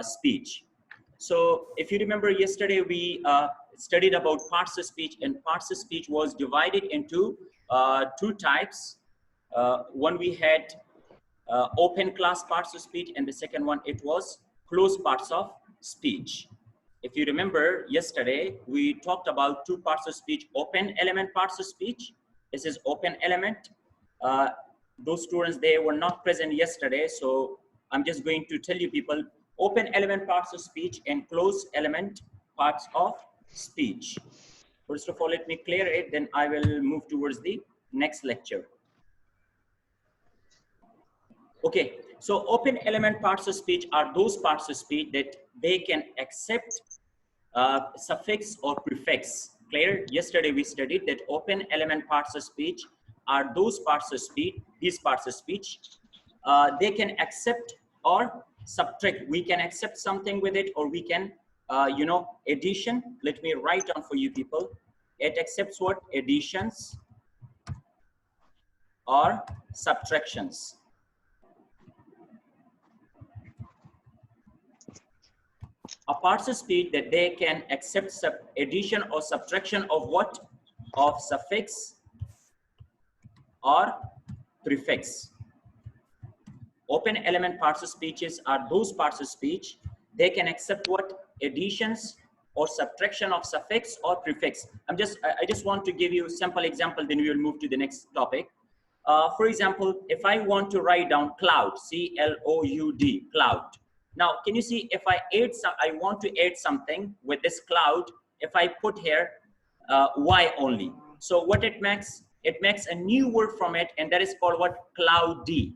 speech. So if you remember yesterday, we studied about parts of speech, and parts of speech was divided into two types. One we had open class parts of speech, and the second one it was closed parts of speech. If you remember yesterday, we talked about two parts of speech: open element parts of speech. This is open element. Those students, they were not present yesterday, so I'm just going to tell you people open element parts of speech and closed element parts of speech. First of all, let me clear it, then I will move towards the next lecture. Okay, so open element parts of speech are those parts of speech that they can accept suffix or prefix. Clear? Yesterday we studied that open element parts of speech are those parts of speech, these parts of speech, they can accept or subtract. We can accept something with it, or we can, you know, addition. Let me write down for you people. It accepts what? Additions or subtractions. A parts of speech that they can accept addition or subtraction of what? Of suffix or prefix. Open element parts of speeches are those parts of speech they can accept what? Additions or subtraction of suffix or prefix. I just want to give you a simple example, then we will move to the next topic. For example, if I want to write down cloud, C-L-O-U-D, cloud. Now, can you see if I want to add something with this cloud, if I put here Y only. So what it makes a new word from it, and that is called what? Cloudy.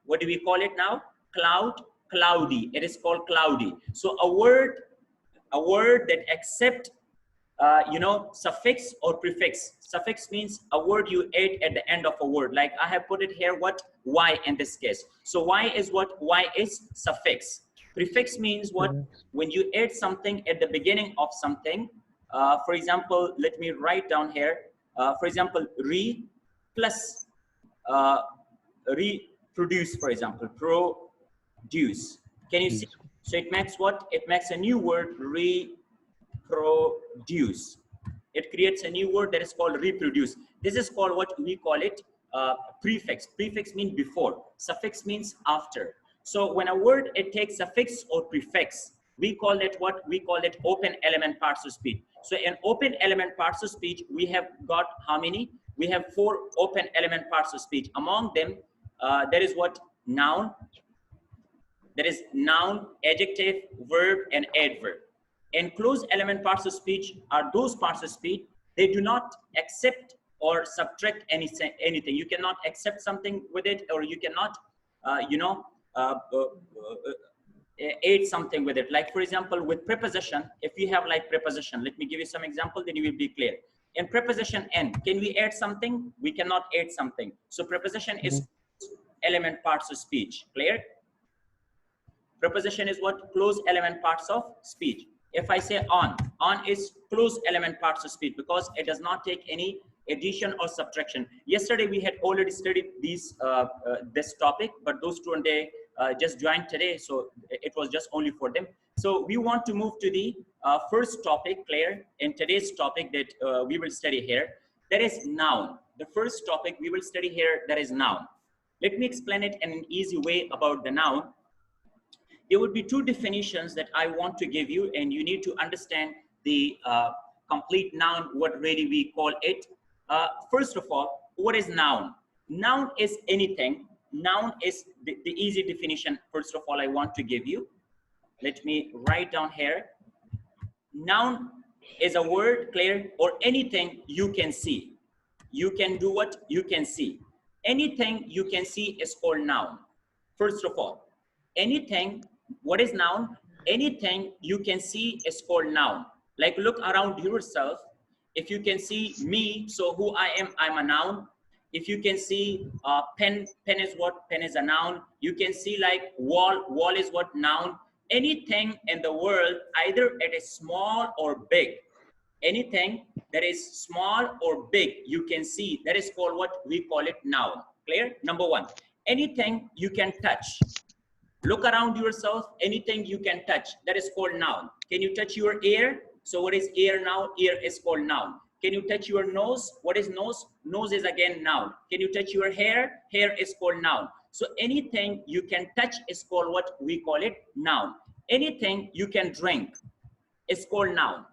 What do we call it now? Cloudy. It is called cloudy. So a word that accept, you know, suffix or prefix. Suffix means a word you add at the end of a word. Like I have put it here, what? Y in this case. So Y is what? Y is suffix. Prefix means what? When you add something at the beginning of something. For example, let me write down here. For example, re plus reproduce, for example, produce. Can you see? So it makes what? It makes a new word, reproduce. It creates a new word that is called reproduce. This is called what we call it prefix. Prefix means before. Suffix means after. So when a word it takes suffix or prefix, we call it what? We call it open element parts of speech. So in open element parts of speech, we have got how many? We have 4 open element parts of speech. Among them, there is what? Noun. There is noun, adjective, verb, and adverb. And closed element parts of speech are those parts of speech they do not accept or subtract anything. You cannot accept something with it, or you cannot, you know, add something with it. Like for example, with preposition, if you have like preposition, let me give you some example, then you will be clear. In preposition N, can we add something? We cannot add something. So preposition is element parts of speech. Clear? Preposition is what? Closed element parts of speech. If I say on is closed element parts of speech because it does not take any addition or subtraction. Yesterday we had already studied these this topic, but those students they just joined today, so it was just only for them. So we want to move to the first topic, Claire, in today's topic that we will study here. That is noun. The first topic we will study here, that is noun. Let me explain it in an easy way about the noun. There would be 2 definitions that I want to give you, and you need to understand the complete noun, what really we call it. First of all, what is noun? Noun is anything. Noun is the easy definition. First of all, I want to give you. Let me write down here. Noun is a word, Claire, or anything you can see. You can do what? You can see. Anything you can see is called noun. First of all, anything. What is noun? Anything you can see is called noun. Like look around yourself. If you can see me, so who I am, I'm a noun. If you can see pen is what? Pen is a noun. You can see like wall is what? Noun. Anything in the world, either it is small or big. Anything that is small or big, you can see, that is called what? We call it noun. Clear? Number 1. Anything you can touch. Look around yourself, anything you can touch, that is called noun. Can you touch your ear? So what is ear now? Ear is called noun. Can you touch your nose? What is nose? Nose is again noun. Can you touch your hair? Hair is called noun. So anything you can touch is called what we call it noun. Anything you can drink is called noun.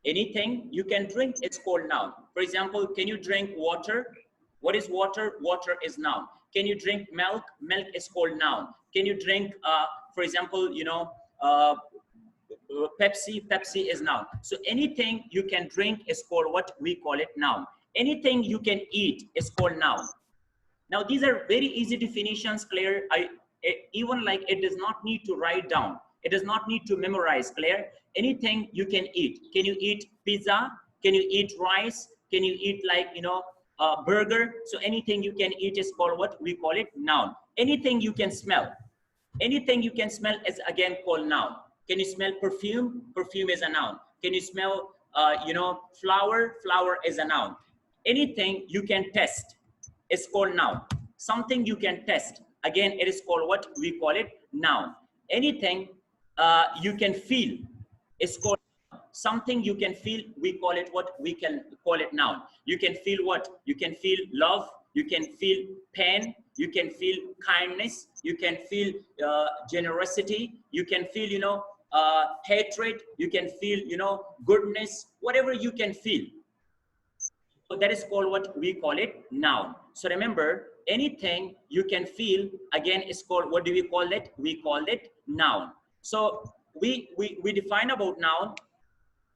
Anything you can drink is called noun. For example, can you drink water? What is water? Water is noun. Can you drink milk? Milk is called noun. Can you drink, for example, Pepsi? Pepsi is noun. So anything you can drink is called what we call it noun. Anything you can eat is called noun. Now these are very easy definitions, Claire. Even like it does not need to write down. It does not need to memorize, Claire. Anything you can eat. Can you eat pizza? Can you eat rice? Can you eat like, burger? So anything you can eat is called what we call it noun. Anything you can smell. Anything you can smell is again called noun. Can you smell perfume? Perfume is a noun. Can you smell, flower? Flower is a noun. Anything you can test is called noun. Something you can test, again, it is called what we call it noun. Anything you can feel is called something you can feel, we call it what we can call it noun. You can feel what? You can feel love, you can feel pain, you can feel kindness, you can feel generosity, you can feel hatred, you can feel goodness, whatever you can feel. So that is called what we call it noun. So remember, anything you can feel again is called, what do we call it? We call it noun. So we define about noun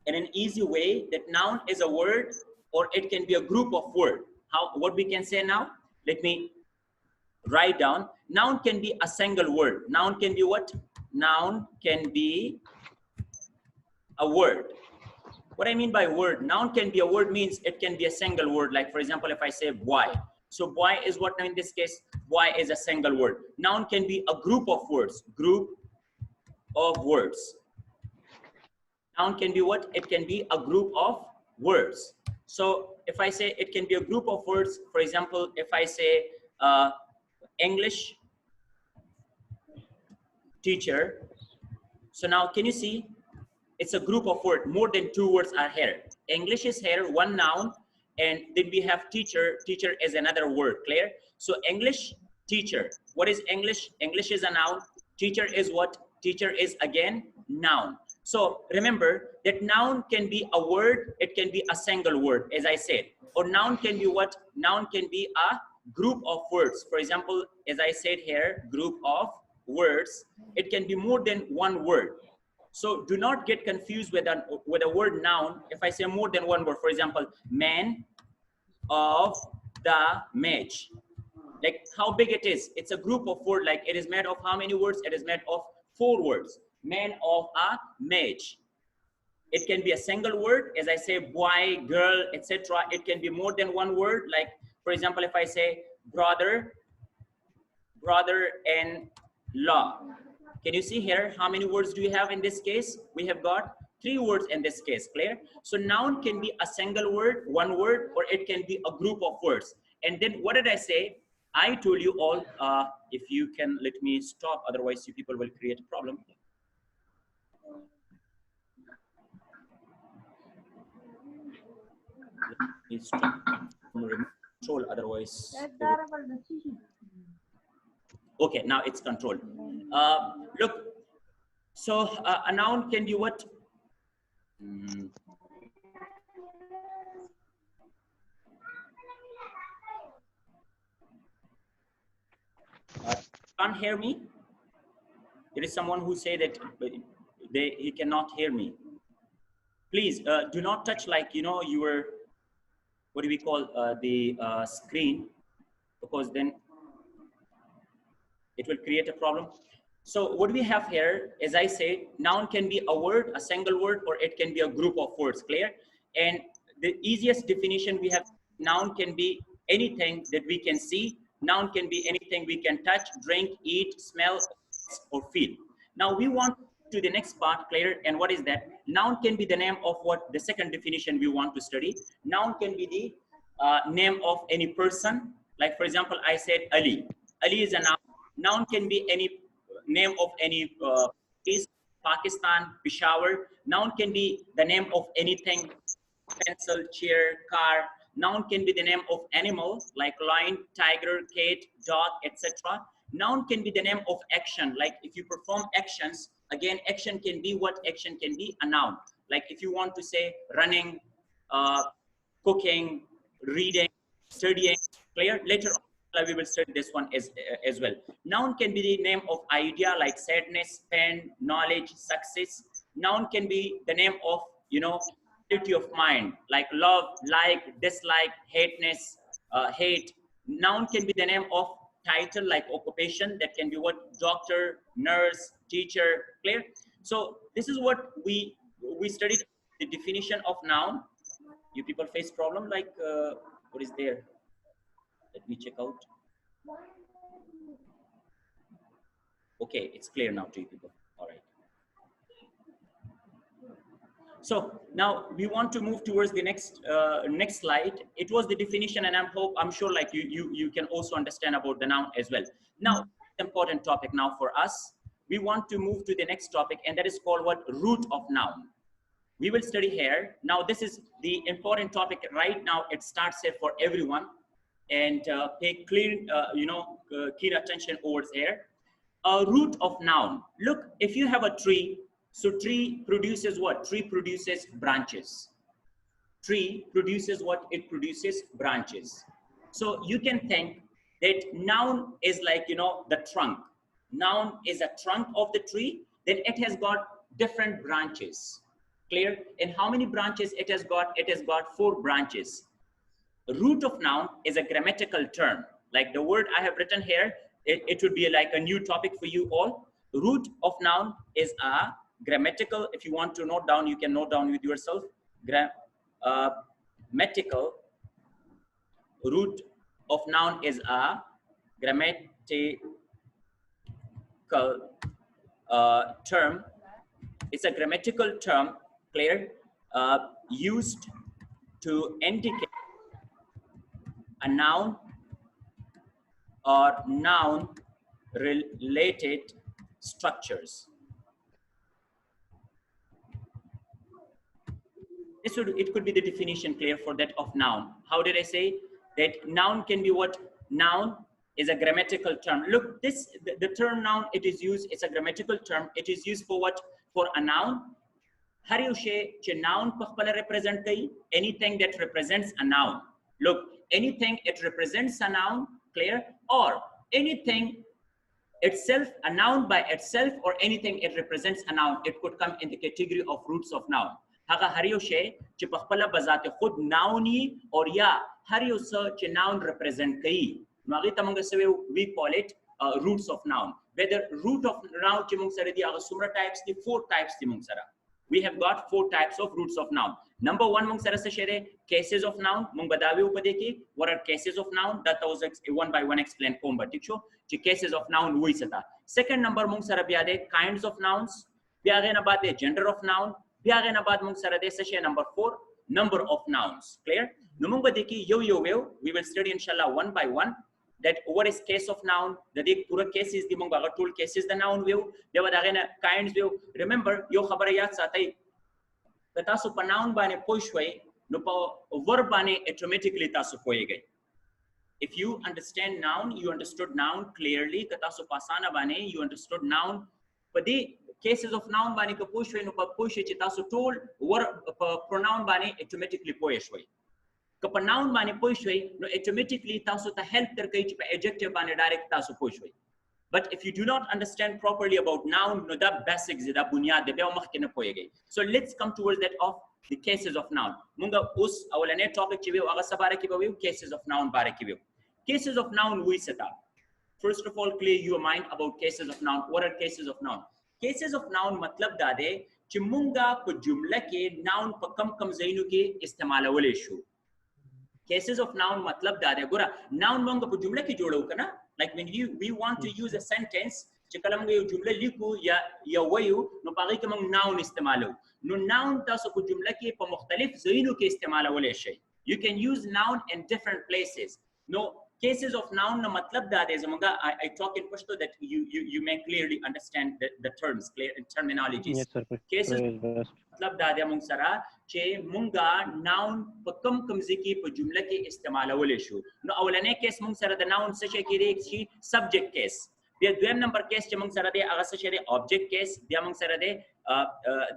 in an easy way, that noun is a word or it can be a group of words. What we can say now? Let me write down. Noun can be a single word. Noun can be what? Noun can be a word. What I mean by word, noun can be a word means it can be a single word. Like for example, if I say boy, so boy is what in this case? Boy is a single word. Noun can be a group of words. Group of words. Noun can be what? It can be a group of words. So if I say it can be a group of words, for example, if I say English teacher, so now can you see? It's a group of words, more than two words are here. English is here, one noun, and then we have teacher. Teacher is another word, clear? So English teacher, what is English? English is a noun. Teacher is what? Teacher is again noun. So remember that noun can be a word, it can be a single word, as I said. Or noun can be what? Noun can be a group of words. For example, as I said here, group of words. It can be more than one word. So do not get confused with a word noun. If I say more than one word, for example, man of the match. Like how big it is. It's a group of words. Like it is made of how many words? It is made of 4 words. Man of a match. It can be a single word, as I say, boy, girl, etc. It can be more than one word. Like for example, if I say brother, brother-in-law. Can you see here how many words do we have in this case? We have got 3 words in this case, clear? So noun can be a single word, one word, or it can be a group of words. And then what did I say? I told you all, if you can let me stop, otherwise you people will create a problem. Let me stop from remote control, otherwise. Okay, now it's controlled. Look, so a noun can be what? Can't hear me? There is someone who say that he cannot hear me. Please do not touch like, your, what do we call the screen, because then it will create a problem. So what we have here, as I said, noun can be a word, a single word, or it can be a group of words, clear? And the easiest definition we have, noun can be anything that we can see. Noun can be anything we can touch, drink, eat, smell, or feel. Now we want to the next part, clear? And what is that? Noun can be the name of what the second definition we want to study. Noun can be the name of any person. Like for example, I said Ali. Ali is a noun. Noun can be any name of any place, Pakistan, Peshawar. Noun can be the name of anything, pencil, chair, car. Noun can be the name of animal like lion, tiger, cat, dog, etc. Noun can be the name of action, like if you perform actions. Again, action can be what action can be? A noun. Like if you want to say running, cooking, reading, studying. Clear? Later on, we will study this one as well. Noun can be the name of idea like sadness, pain, knowledge, success. Noun can be the name of, quality of mind like love, like, dislike, hateness, hate. Noun can be the name of title like occupation. That can be what? Doctor, nurse, teacher. Clear? So this is what we studied, the definition of noun. You people face problem like what is there? Let me check out. Okay, it's clear now to you people. All right. So now we want to move towards the next slide. It was the definition, and I'm sure like you can also understand about the noun as well. Now, important topic now for us. We want to move to the next topic, and that is called what? Root of noun. We will study here. Now, this is the important topic right now. It starts here for everyone, and pay keen attention over here. A root of noun. Look, if you have a tree, so tree produces what? Tree produces branches. Tree produces what? It produces branches. So you can think that noun is like, the trunk. Noun is a trunk of the tree. Then it has got different branches. Clear? And how many branches it has got? It has got 4 branches. Root of noun is a grammatical term. Like the word I have written here, it would be like a new topic for you all. Root of noun is a grammatical. If you want to note down, you can note down with yourself. Grammatical. Root of noun is a grammatical term. It's a grammatical term, clear, used to indicate a noun or noun related structures. It could be the definition, clear, for that of noun. How did I say that noun can be what? Noun is a grammatical term. Look, the term noun, it is used, it's a grammatical term. It is used for what? For a noun. Noun represent anything that represents a noun. Look, anything it represents a noun, clear, or anything itself, a noun by itself, or anything it represents a noun. It could come in the category of roots of noun. Haga hariyo she che pakhpala bazate khud nouni or ya hariyo sa che noun represent kai. Magi tamanga sewe we call it roots of noun. Whether root of noun che mung sara di aga sumra types di 4 types di mung sara. We have got 4 types of roots of noun. Number 1 mung sara sa shere cases of noun mung badawi upadeki. What are cases of noun? That was one by one explained komba tiksho che cases of noun hui sata. Second number mung sara biade kinds of nouns. Biage na bade gender of noun. Biage na bad mung sara de sa number 4 number of nouns. Clear? No mung badeki yo we will study inshallah one by one. That what is case of noun? The pura cases the mung baga tool cases the noun view. They were kinds view. Remember, yo khabarayat satai. Katasu pa noun bane poishway, no pa verb bane automatically tasu poege. If you understand noun, you understood noun clearly. Katasu pasana bane, you understood noun. But the cases of noun bane ka poishway no pa poishway chitasu tool verb pronoun bane automatically poishway. Kapa noun bane poishway no automatically tasu ta help ter kai pa adjective bane direct tasu poishway. But if you do not understand properly about noun, no da basics da bunyad de be makhkina poege. So let's come towards that of the cases of noun. Munga us awalane topic chive aga sabare ki bawe cases of noun bare ki bawe. Cases of noun hui seta. First of all, clear your mind about cases of noun. What are cases of noun? Cases of noun matlab dade chimunga ko jumla ke noun pa kam zainu ke istemal wale shu. Cases of noun matlab dade gora noun monga po jumla ki jodo kana. Like when we want to use a sentence, chikalam yo jumla liku ya wayu no pagi ke mang noun istemalo. No noun taso ko jumla ke pa mukhtalif zainu ke istemal wale shay. You can use noun in different places. No cases of noun na matlab da de zamunga I talk in Pashto that you may clearly understand the terms, clear terminologies. Yes, sir. Cases Best. मतलब दादे मुंग सरा चे मुंगा noun पकम कमज़े की प जुमला के इस्तेमाल वाले शो नो अवलने केस मुंग सरा द noun से की रे ची subject case बिया द्वेम नंबर केस चे मुंग सरा दे आगा से रे object case बिया मुंग सरा दे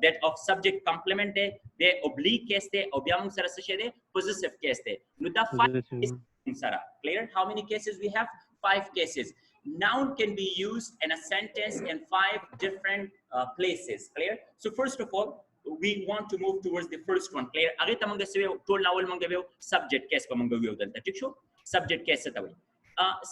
that of subject complement they bay oblique case दे और बिया मुंग सरा से रे possessive case they know the 5 मुंग सरा clear how many cases we have 5 cases. Noun can be used in a sentence in 5 different places. Clear? So first of all, we want to move towards the first one. Clear? Agi tamanga se told nawal mangaveo subject case pa mangaveo dalta. ठीक show? Subject case ta wai.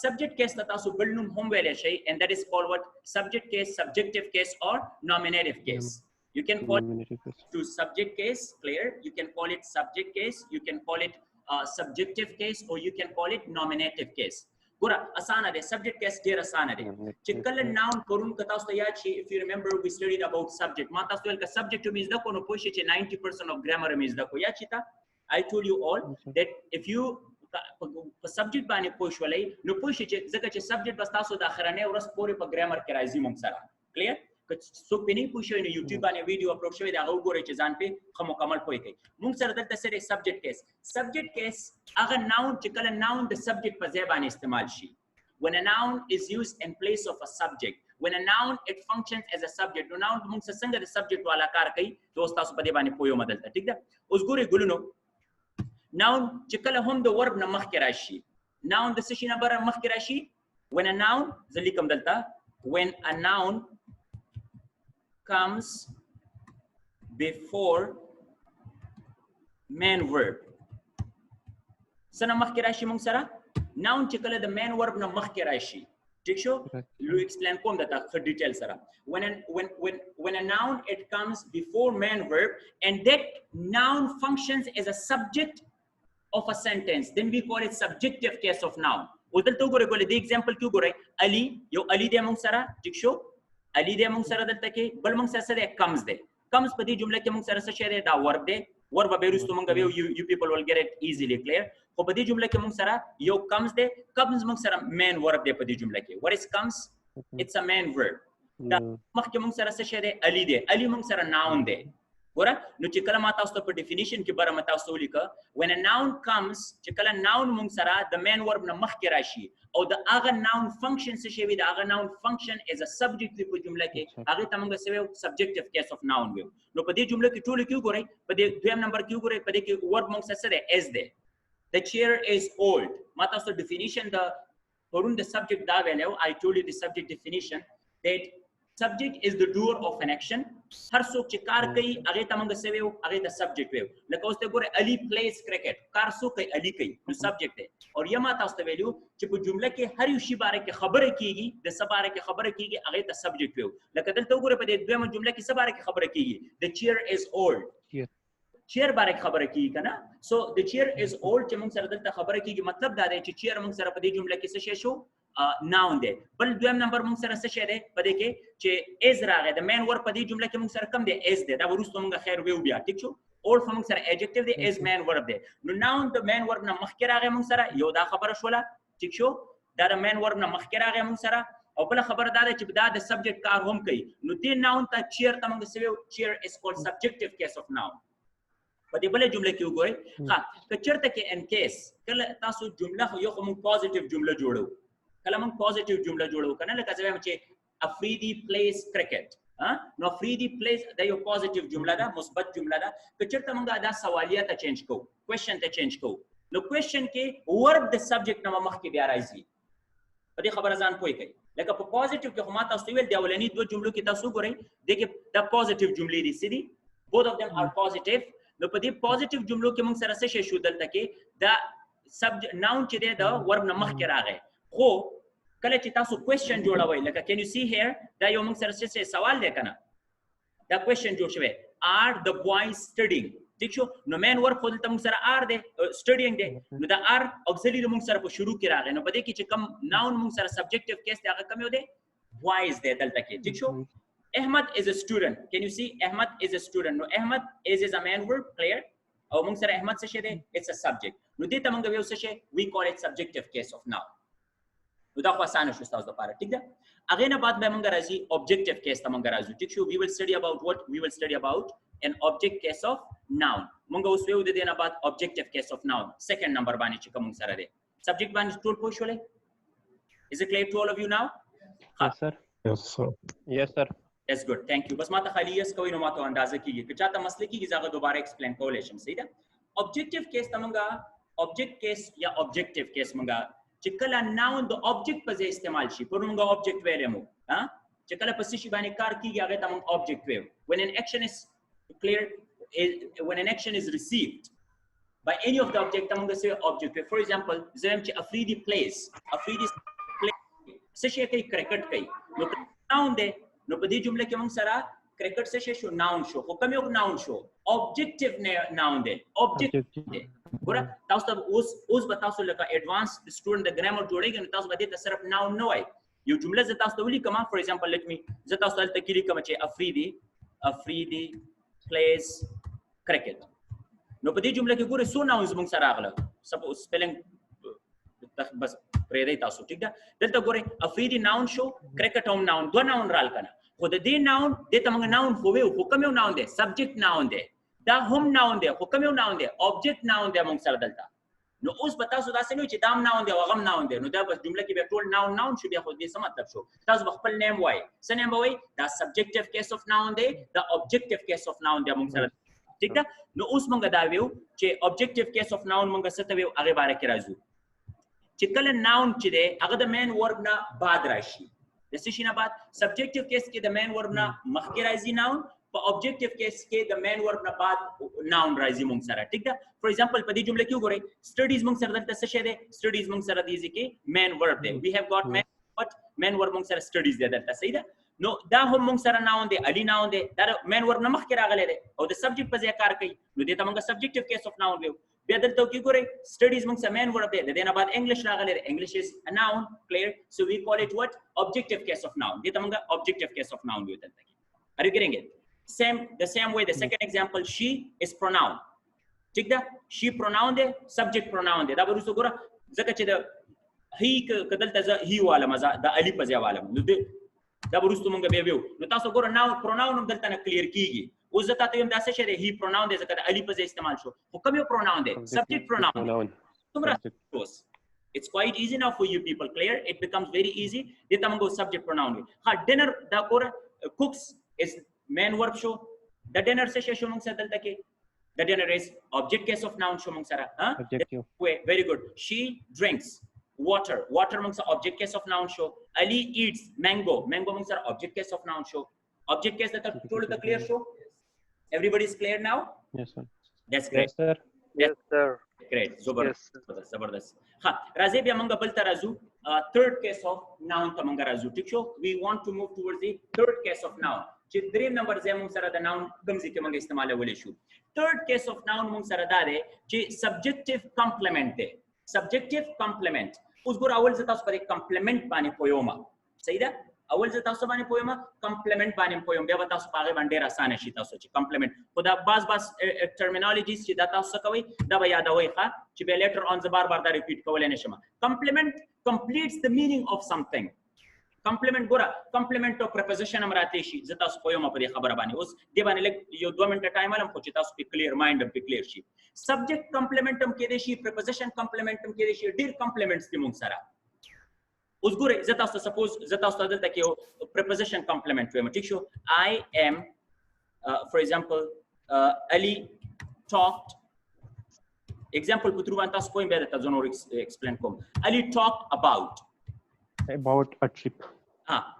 Subject case ta tasu balnum hum wele shay, and that is called what? Subject case, subjective case, or nominative case. You can call it to subject case. Clear? You can call it subject case. You can call it subjective case, or you can call it nominative case. Gura asana de subject case der asana de chikal noun korun kata usta ya chi if you remember we studied about subject mata swel ka subject to means da kono poshi che 90% of grammar means da ko ya chita I told you all that if you subject bani posh walai no poshi che zaka che subject basta so da akhrane uras pore pa grammar ke razi mum sara clear so pini poshi ne youtube bani video upload shwe da go gore che zan pe khamo kamal poi kai mum sara dalta sere subject case aga noun chikal noun the subject pa zebani istemal shi when a noun is used in place of a subject when a noun it functions as a subject no noun mum sa sanga the subject wala kar kai dosta su pade bani poyo madalta ठीक da us gore guluno noun chikal hum the verb na makhkirashi noun the seshina bara makhkirashi when a noun zalikam dalta when a noun comes before main verb sana makhkirashi mung sara noun chikala the main verb na makhkirashi ठीक show lu explain kom data for detail sara when a noun it comes before main verb and that noun functions as a subject of a sentence then we call it subjective case of noun udal to gore gole the example kyu gore ali yo ali de mung sara ठीक show ali de mung sara dal take bal mung sara de comes padi jumla ke mung sara sa shere da verb de verb berus to mung you people will get it easily clear ko padi jumla ke mung sara yo comes mung sara main verb de padi jumla ke what is comes it's a main verb da mak ke mung sara sa shere ali mung sara noun de gora no chikala mata usto per definition ke bara mata usto lika when a noun comes chikala noun mung sara the main verb na mak ke rashi or the aga noun function se shevi the aga noun function as a subject pe jumla ke aga tamanga se subjective case of noun we no padi jumla ki tolu kyu gore padi duyam number kyu gore padi ke verb mung sa sare as de the chair is old mata usto definition the porun the subject da velo I told you the subject definition that subject is the doer of an action har sok che kar kai age tamang se ve age the subject ve laka uste gore ali plays cricket kar sok kai ali kai no subject hai aur yama ta uste value che bu jumla ke har yushi bare ke khabar kigi the sabare ke khabar kigi age the subject ve laka dal to gore pade dwe jumla ke sabare ke khabar kigi the chair is old chair bare ke khabar kigi kana so the chair is old che mung sar dal ta khabar kigi matlab da che chair mung sar pade jumla ke se sho noun de bal dwem number mung sara se shere pade ke che is rage the main verb padi jumla ke mung sara kam de is de da burus to mung khair we ubia ठीक छो all for mung sara adjective de is main verb de no noun the main verb na makhkira rage mung sara yo da khabar shola ठीक छो da the main verb na makhkira rage mung sara او bala khabar da de che da the subject kar hom kai no the noun ta chair ta mung se chair is called subjective case of noun padi bale jumla kyu goy ha ka cherte ke in case kala tasu jumla yo khum positive jumla jodo kala mung positive jumla jodo kana la kaza me che Afridi plays cricket no Afridi plays da yo positive jumla da musbat jumla da kachirta manga da sawaliya ta change ko question ta change ko no question ke verb the subject na makh ke bya raisi padi khabar azan koi kai leka positive ke humata stiwel da walani do jumlo ki tasu gore dekhe the positive jumli di sidi both of them are positive no padi positive jumlo ke mung sara se shudal take the subject noun che de the verb na makh ke rage kho kala چې تاسو question جوړوي لکه can you see here دا یو موږ سره څه سوال دی کنه دا question جوړ شوی are the boys studying ٹھیک شو نو مین ورک خو دلته موږ سره are دی studying دی نو دا are auxiliary موږ سره په شروع کې راغی نو په دې کې چې کم noun موږ سره subjective case دی هغه کم یو دی boys دی دلته کې ٹھیک شو Ahmad is a student can you see Ahmad is a student no Ahmad is a main verb clear او موږ سره Ahmad څه شی دی it's a subject نو دې ته موږ یو څه شي we call it subjective case of noun. نو دا خو اسانه شو تاسو لپاره ټیک ده. هغه نه بعد به موږ راځي objective case ته موږ راځو ټیک شو. we will study about what we will study about an object case of noun. موږ اوس ویو د دې نه بعد objective case of noun second number باندې چې کوم سره دی subject باندې ټول پوه شولې. is it clear to all of you now? Yes sir. Yes, sir. Yes sir. That's good. Thank you. بس ما ته خالی یس کوي نو ما ته اندازه کیږي که چاته مسله کیږي زغه دوباره ایکسپلین کولای شم. صحیح ده. objective case ته موږ object case یا objective case موږ چې کله noun د object په ځای استعمال شي پر موږ object ویلې مو ها چې کله په شي باندې کار کیږي هغه ته موږ object ویو. when an action is clear when an action is received by any of the object موږ سه object ویو. for example زم چې Afridi plays Afridi څه شي کوي کرکټ کوي نو noun دی نو په دې جمله کې موږ سره کرکټ څه شي شو noun شو خو کوم یو noun شو objective noun دی objective دی. ګوره تاسو ته اوس به تاسو لکه ایڈوانس سټوډنټ د ګرامر جوړیږي نو تاسو به دې ته صرف noun نه وای یو جمله زه تاسو ته ولیکم. for example let me زه تاسو ته تکلی کوم چې Afridi plays cricket نو په دې جمله کې ګوره سو nouns موږ سره راغله سپوز سپیلنګ بس پرې دی تاسو ټیک ده. دلته ګوره Afridi noun شو کرکټ هم noun دوه noun رال کنه خو د دې noun د ته موږ noun خو ویو خو کوم یو noun دی subject noun دی دا هم noun دی خو کوم یو noun دی object noun دی موږ سره دلته. نو اوس به تاسو داسې نه چې دام noun دی او هغه noun دی نو دا بس جمله کې به ټول noun شو بیا خو دې څه مطلب شو تاسو خپل نیم وای څه نیم وای دا subjective case of noun دی دا objective case of noun دی موږ سره ټیک ده. نو اوس موږ دا ویو چې objective case of noun موږ څه ته ویو هغه باره کې راځو چې کله noun چې دی هغه د main verb نه بعد راشي د څه شي نه بعد. subjective case کې د main verb نه مخکې راځي noun په objective case کې د main verb نه بعد noun راځي موږ سره ټیک ده. for example په دې جمله کې وګورئ studies موږ سره دلته څه شی دی studies موږ سره دی چې main verb دی we have got main verb موږ سره studies دی دلته. صحیح ده. نو دا هم موږ سره noun دی ali noun دی دا main verb نه مخکې راغلی دی او د subject په ځای کار کوي نو دې ته موږ subjective case of noun ویو. بیا دلته کې ګورئ studies موږ سره main verb دی د دې نه بعد english راغلی دی english is a noun clear so we call it what objective case of noun. دې ته موږ objective case of noun ویو دلته کې. are you getting it? the same way the second example she is pronoun ٹھیک ده she pronoun دی subject pronoun دی دا ورسره ګوره ځکه چې د he کدلته he والا مزه د ali په ځای والا نو دا ورسره موږ به ویو نو تاسو ګوره noun pronoun هم دلته نه کلیر کیږي. اوس زه تاسو هم دا څه شی دی he pronoun دی ځکه د ali په ځای استعمال شو خو کوم یو pronoun دی subject pronoun څومره it's quite easy now for you people clear it becomes very easy دته موږ subject pronoun دی. ها dinner دا ګوره cooks is main verb شو the dinner څه شی شو موږ سره دلته کې the dinner is object case of noun شو موږ سره ها very good. she drinks water موږ سره object case of noun شو. ali eats mango موږ سره object case of noun شو. object case ته ټول ته clear شو. everybody is clear now? Yes sir. That's great. Yes sir. Yes sir. Great. زبردست. ها راځي بیا موږ بل ته راځو third case of noun ته موږ راځو ټیک شو. we want to move towards the third case of noun چې دریم نمبر ځای موږ سره د noun کوم ځای کې موږ استعمالولې شو. third case of noun موږ سره دا دی چې subjective complement دی subjective complement. اوس ګور اول ځای تاسو پر complement باندې پویوم صحیح ده اول ځای تاسو باندې پویوم complement باندې پویوم بیا تاسو په هغه باندې ډیر اسانه شي تاسو چې complement خدا باز terminologies چې دا تاسو کوي دا به یادوي ښه چې به later on بار دا ریپیټ کولای نشم. complement completes the meaning of something. complement ګوره complement او preposition هم راته شي زه تاسو پویوم په دې خبره باندې اوس دې باندې لګ یو 2 منټه ټایم علم خو چې تاسو په clear mind هم په clear شي. subject complement هم کې دي شي preposition complement هم کې دي شي ډیر complements دي موږ سره. اوس ګوره زه تاسو سپوز زه تاسو دلته کې preposition complement وایم ٹھیک شو. I am for example Ali talked example په تر باندې تاسو کوم به تاسو نور explain کوم. Ali talked about a trip.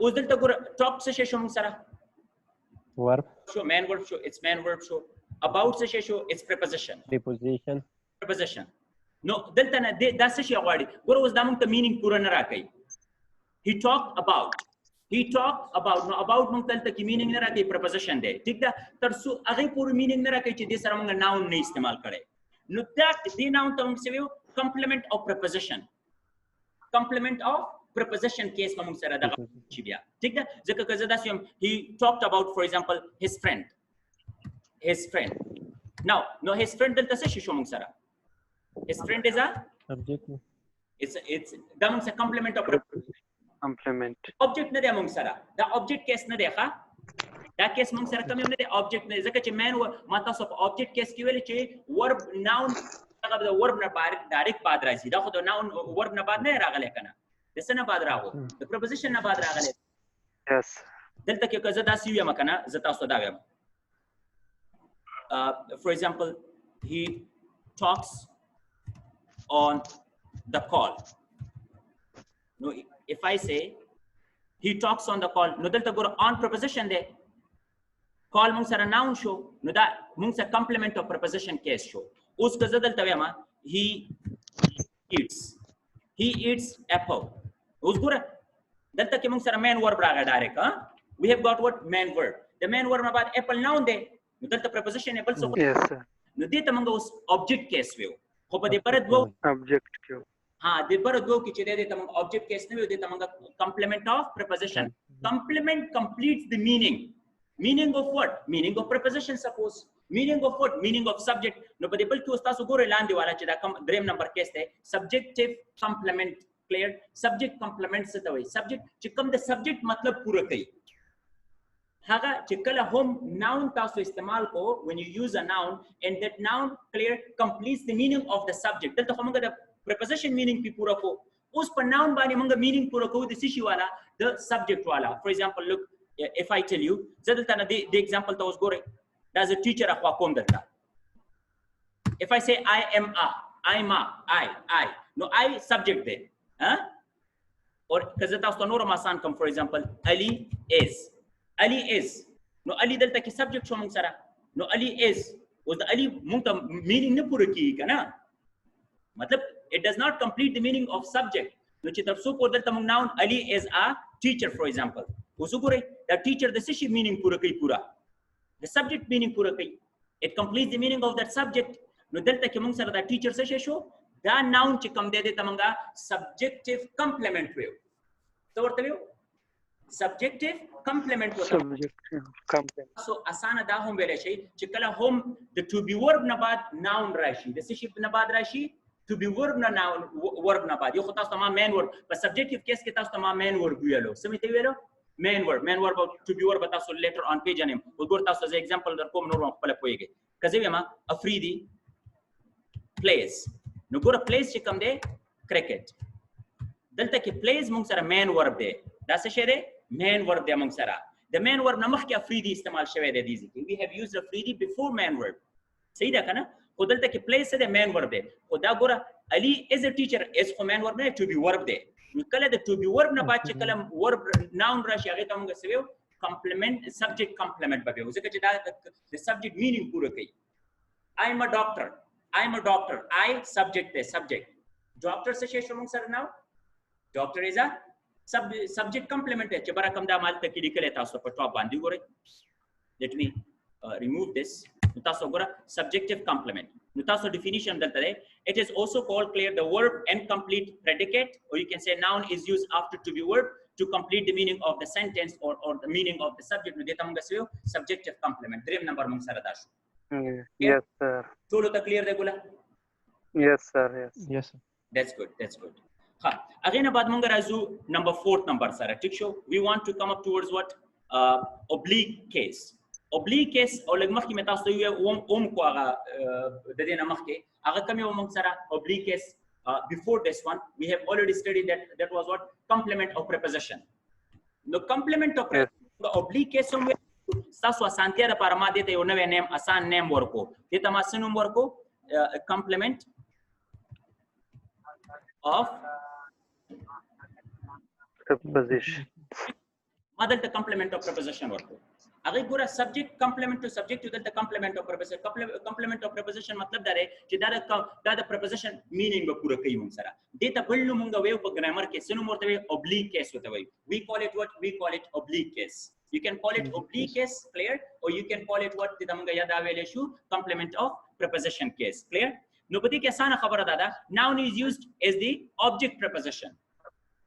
اوس دلته ګوره talk څه شی شو موږ سره verb شو main verb شو it's main verb شو about څه شی شو it's preposition نو دلته نه دا څه شی غواړي ګوره اوس دا موږ ته meaning پوره نه راکړي. he talked about نو about موږ دلته کې meaning نه راکړي preposition دی ٹھیک ده تر څو هغه پوره meaning نه راکړي چې دې سره موږ noun نه استعمال کړي. نو دا دې noun ته موږ سویو complement of preposition case موږ سره دغه شي بیا ٹھیک ده ځکه که زه داسې یم he talked about for example his friend now no his friend دلته څه شي شو موږ سره his friend is a Subject. it's the among sa complement of Complement. object na de among sara the object case na de kha da case mong sara kam ne object ne zaka che man mata of object case ki wele che verb noun daga the verb na direct bad razi da khod noun verb na bad ne ragale kana desa na bad rago the preposition na bad ragale Yes. delta ke kaza da siya makana zata so da for example he talks on the call. No, if I say he talks on the call, no delta go on preposition de call mung sara noun show, no da mung sa complement of preposition case show. Uska zadalta vema he eats apple. Usgura delta ke mung sara main verb raga direct, huh? We have got what main verb. The main verb about apple noun de no delta preposition apple so Yes, sir. no deta mung us object case view. Hope de parat wo Object Q. हाँ दे पर दो कि चले देता मंग object case नहीं देता मंग complement of preposition. Complement completes the meaning. Meaning of what? Meaning of preposition suppose. Meaning of what? Meaning of subject. No but able to उस्ताद सुगोरे लांडे वाला चेदा कम dream number case थे subjective complement clear subject complement से तवई subject चिकम the subject मतलब पूरा कई हागा चिकला home noun तासो इस्तेमाल को when you use a noun and that noun clear completes the meaning of the subject दल तो हम का preposition meaning pi pura ko us par noun bani manga meaning pura ko the sishi wala the subject wala for example look if I tell you zadalta na the example ta us gore there's a teacher akwa kom dalta if I say I am I'm I no I subject there huh or kazata us nora masan come for example Ali is no Ali dalta ki subject sho mung sara no Ali is was the Ali mungta meaning ne pura ki kana matlab it does not complete the meaning of subject no chitar su ko dal tamang noun Ali is a teacher for example usugure the teacher the sishi meaning pura kai pura the subject meaning pura kai it completes the meaning of that subject no delta ke mung sara the teacher se sho da noun chi kam de tamanga subjective complement way so wartaliyo subjective complement Subjective complement. so asana da hum vele shay chikala hum the to be verb na bad noun rashi the sishi na bad rashi to be verb na noun verb na bad yo khata sama main verb but subjective case ke tas sama main verb yelo samite yelo main verb to be verb ta so later on page anem ugur ta so as example dar kom no pala poige kaze ma Afridi plays no gora plays chikam de cricket dalta ke plays mung sara main verb de da se shere main verb de mung sara the main verb na makh ke Afridi istemal shwe de dizi we have used Afridi before main verb sahi da kana kodalta ke place the main verb de koda gora Ali is a teacher is for main verb ne to be verb de kala the to be verb na baat kala verb noun rashi age tamanga sev complement subject complement babe uske che da the subject meaning pura kai I am a doctor I subject the subject doctor se she shomung sir now doctor is a subject complement hai chebara kam da mal tak likale ta so patwa bandi gore let me remove this nutaso gora subjective complement nutaso definition daltare it is also called clear the verb and complete predicate or you can say noun is used after to be verb to complete the meaning of the sentence or the meaning of the subject no deta manga seyo subjective complement dream number mung saradash Yes, sir. solo ta clear regula Yes, sir. Yes, sir. that's good ha again बाद मंगा Raju number 4th number sara ठीक show we want to come up towards what oblique case or leg mach ki meta so yu ko aga de dena mach ke aga kam yo mong sara oblique case before this one we have already studied that was what complement of preposition no complement of the oblique case somewhere saso asantia da parama deta yo name name asan name worko deta masinum worko complement of Preposition. Madal the complement of preposition work. अगर पूरा subject complement to subject to the complement of preposition complement of preposition मतलब दारे कि दारे preposition meaning में पूरा कई मुंग सारा देता बल्लू मुंगा वेव पर grammar के सुनो मोरते वे oblique case होता है we call it oblique case you can call it oblique case clear or you can call it what देता मुंगा याद आवेले शू complement of preposition case clear नोबती के साना खबर दादा noun is used as the object preposition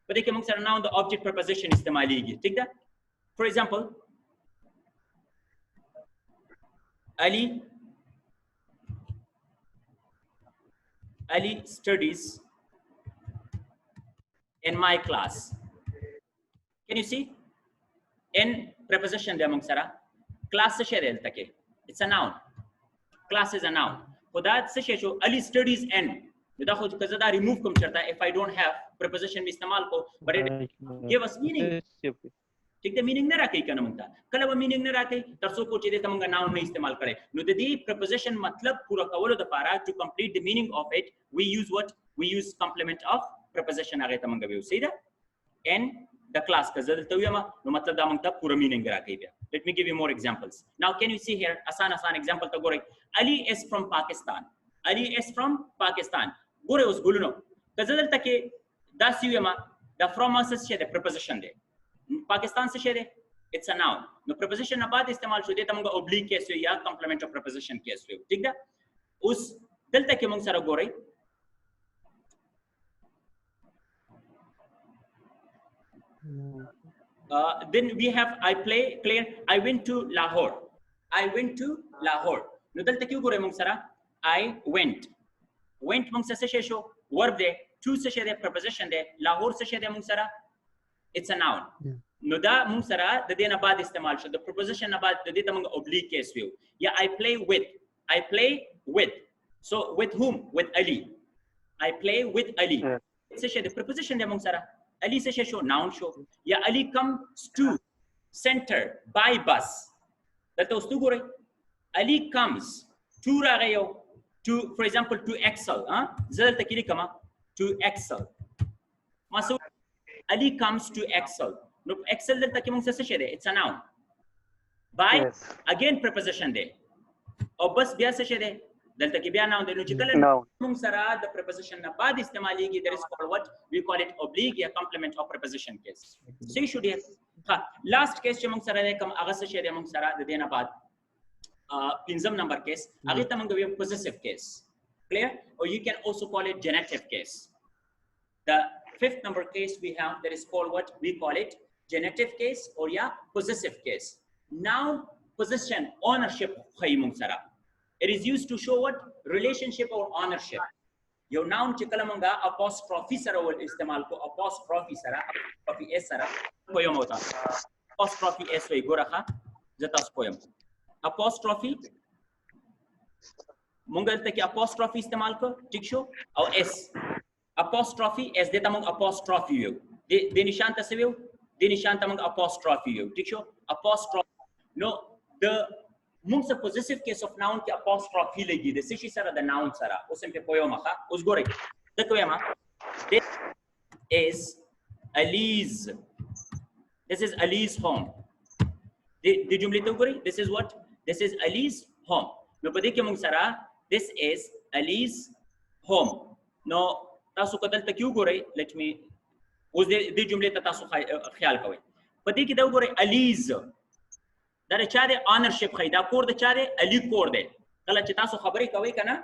but देखिए मुंग सारा noun the object preposition इस्तेमाल कीजिए ठीक है for example Ali studies in my class. Can you see? In preposition de among sara. Class se share take. It's a noun. Class is a noun. For that se share Ali studies in. Da khud kaza da remove kum charta if I don't have preposition में इस्तेमाल को, but it give us meaning. ठीक है, meaning न राखे क्या नमंता. कल वो meaning न राखे तरसो को चीज़ तमंगा noun नहीं इस्तेमाल करे. नो दे preposition मतलब पूरा कवलो द पारा to complete the meaning of it. We use what? We use complement of preposition आगे तमंगा भी उसी दा. And the class का ज़रूर तो ये मा नो मतलब दा मंगता पूरा meaning राखे भी. Let me give you more examples. Now can you see here? आसान example तो गोरे. Ali is from Pakistan. Ali is from Pakistan. गोरे उस गुलनो. कज़र तक के दास यू मा the from us से the preposition दे. Pakistan से शेरे. It's a noun. No preposition ना बाद इस्तेमाल शुद्ध तमंगा oblique केस हो या complement of preposition केस हो. ठीक है? उस दिल तक के मंग सारा गोरे. Then we have I play clear. I went to Lahore. I went to Lahore. No दिल तक क्यों गोरे मंग सारा? I went. Went मंग से शेषो verb दे. To से शेरे preposition दे. Lahore से शेरे मंग सारा. It's a noun. No da mung sara the dena bad istemal sho the preposition abad the deta mung oblique case view. Yeah, I play with. I play with. So with whom? With Ali. I play with Ali. It's a the preposition de mung sara. Ali se show noun show. Yeah, Ali comes to center by bus. That was to gore. Ali comes to ragayo to, for example, to Excel. Zal takili kama to Excel. Maso Ali comes to Excel. No, Excel del taki mung se shede. It's a noun. By again preposition de. Or bus biya se shede. Del taki biya noun de. No chikala mung sara the preposition na bad istemali ki there is called what we call it oblique ya complement of preposition case. So you should have. Last case mung sara de kam aga se shede mung sara de dena bad. Pinzam number case. Agi tamang gawi possessive case. Clear? Or you can also call it genitive case. The fifth number case we have that is called what we call it genitive case or possessive case. Now possession ownership sara. It is used to show what relationship or ownership. Your noun chikalamanga apostrophe sara word istemal ko apostrophe sara apostrophe s sara poem hota apostrophe s way gorakha zatas poem apostrophe mungal take apostrophe istemal ko ठीक show और s apostrophe as deta mong apostrophe you de nishanta se view de nishanta mong apostrophe you ठीक show apostrophe no the mong sa possessive case of noun ke apostrophe legi de sishi sara the noun sara usem pe poyo makha us gore dekho yama this is Ali's home de jumle to gore this is what this is Ali's home no pade ke mong sara this is Ali's home no तासु कदल तक क्यों गोरे let me उस दे जुमले तासु ख्याल कवे पति की दो गोरे अलीज दर चारे ऑनरशिप खैदा कोर दे चारे अली कोर दे कल चितासु खबरी कवे कना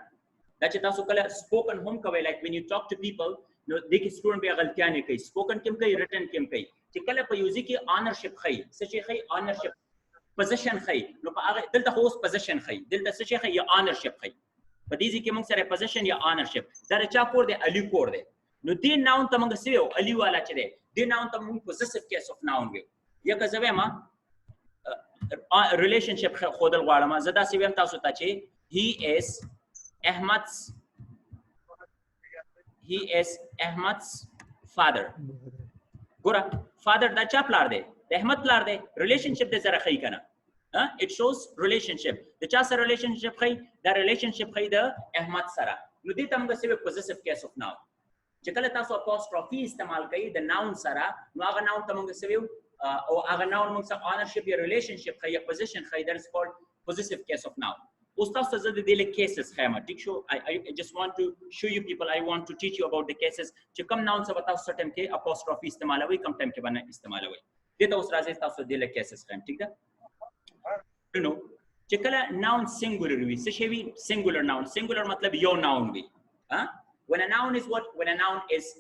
द चितासु कल स्पोकन होम कवे like when you talk to people no देखि स्टूडेंट be गलतियां ने कई स्पोकन किम कई रिटन किम कई चिकल प यूजी की ऑनरशिप खै सचे खै ऑनरशिप पोजीशन खै नो दिल त होस पोजीशन खै दिल त सचे खै या ऑनरशिप खै But these are among possession या ownership. That a chap or the Ali core de. No de noun tamang siyo Ali wala chede. De noun tamang possessive case of noun view. Ya kazawe ma relationship khodal wala ma zada siwem tasu tache. He is Ahmad's father. Gora father da chap lar de. Ahmad lar de relationship de zara khai kana. It shows relationship. The chasa relationship khai, the relationship khai the Ahmad sara. No de tamga se possessive case of noun. Chekala taso apostrophe istemal kai the noun sara. No aga noun tamga se or aga noun mong sa ownership ya relationship khai ya position khai that is called possessive case of noun. Ustaz sa zade dele cases khayma. Tik show I just want to show you people. I want to teach you about the cases. Chekam noun sa batao certain ke apostrophe istemal away kam time ke bana istemal away. Deta us raze taso dele cases khayma. Tik da? You know, chekala noun singular we seshevi singular matlab yo noun we when a noun is what when a noun is